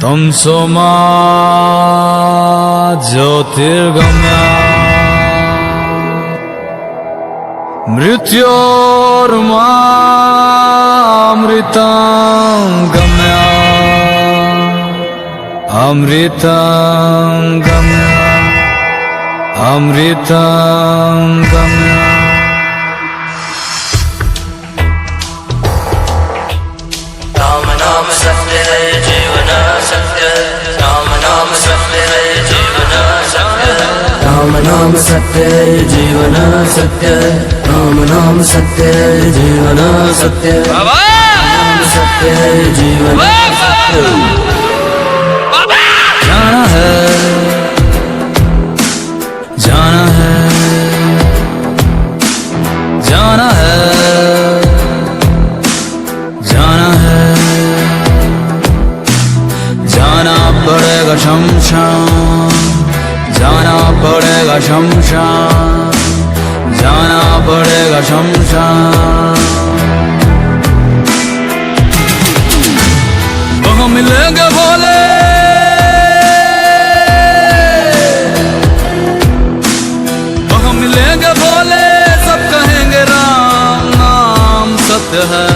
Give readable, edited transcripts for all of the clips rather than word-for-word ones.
तमसो मा ज्योतिर्गम्या मृत्योर्मामृतं गम्या अमृतं गम्या अमृतं गम्या। राम नाम सत्य है जीवन सत्य, राम नाम सत्य है जीवन सत्य, राम नाम सत्य है जीवन सत्य, राम नाम सत्य है जीवन सत्य, नाम सत्य है जीवन सत्य। जाना है जाना है जाना है जाना है, जाना पड़ेगा शमशान, जाना पड़ेगा शमशान, जाना पड़ेगा शमशान। वहाँ मिलेंगे भोले, वहाँ मिलेंगे भोले, सब कहेंगे राम नाम सत्य है,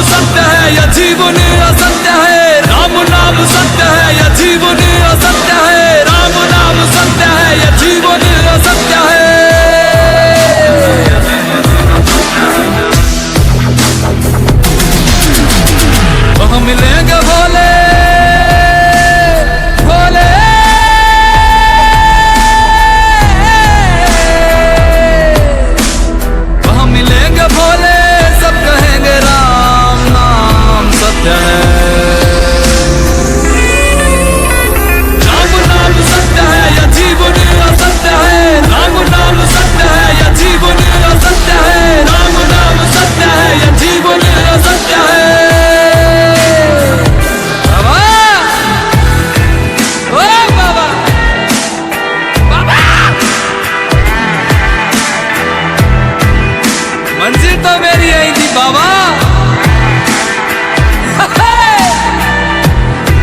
सत्य है या जीवन असत्य है, राम नाम सत्य है या जीवन असत्य है, राम नाम सत्य है या जीवन असत्य है। वहाँ मिलेंगे भोले भोले, वहाँ मिलेंगे भोले, सब कहेंगे राम नाम सत्य है, राम नाम सत्य है या जीवन असत्य है, राम नाम सत्य है या जीवन असत्य है, राम नाम सत्य है या जीवन असत्य है। बाबा ओ बाबा बाबा, मंजिल तो मेरी आई थी बाबा,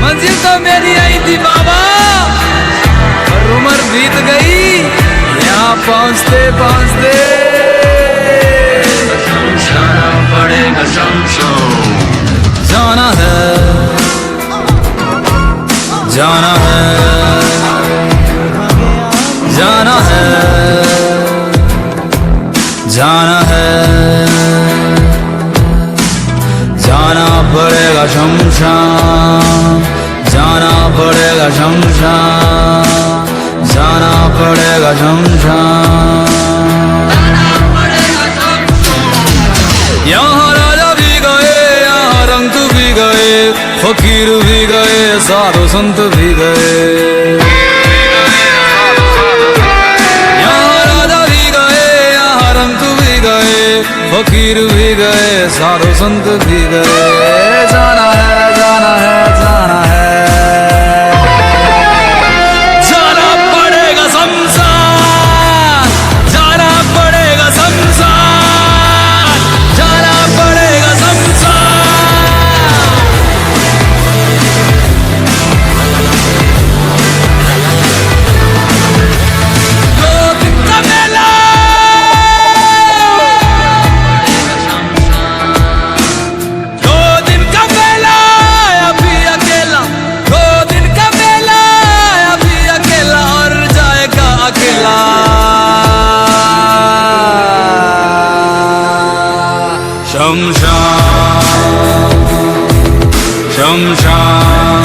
मंजिल तो मेरी आई थी बाबा, और उम्र बीत गई यहाँ पहुँचते पहुँचते। जाना पड़ेगा शमशान, जाना है जाना है जाना है जाना है, जाना पड़ेगा शमशान, जाना पड़ेगा शमशान, जाना पड़ेगा शमशान। यहाँ राजा भी गए, यहाँ रंग भी गए, फकीर भी गए, साधु संत भी गए, यहाँ राजा भी गए, यहाँ रंग भी गए, फकीर भी गए, साधु संत भी गए। जाना है जाना है जाना है, जाना पड़ेगा शमशान, जाना पड़ेगा शमशान, जाना पड़ेगा शमशान। दो दिन का मेला, दो दिन का मेला अभी अकेला, दो दिन का मेला अभी अकेला, और जाएगा अकेला। शमशान शमशान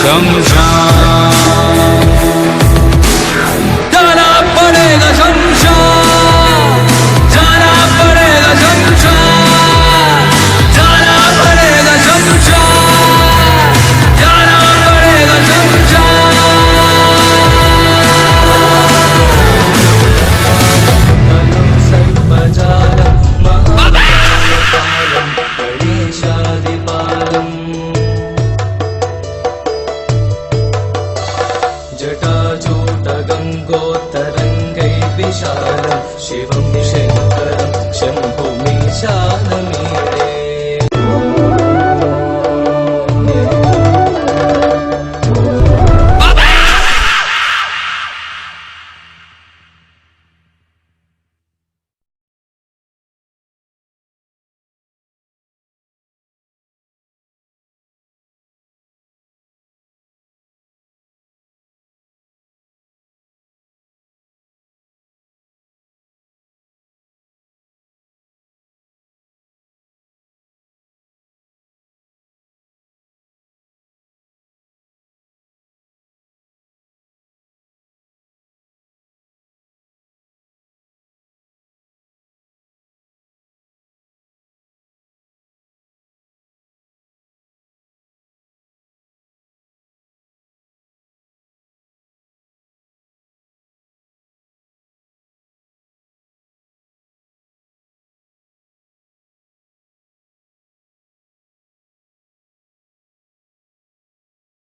शमशान, जाना पड़ेगा शमशान, जाना पड़ेगा शमशान, जाना पड़ेगा शमशान, जाना पड़ेगा शमशान। मन में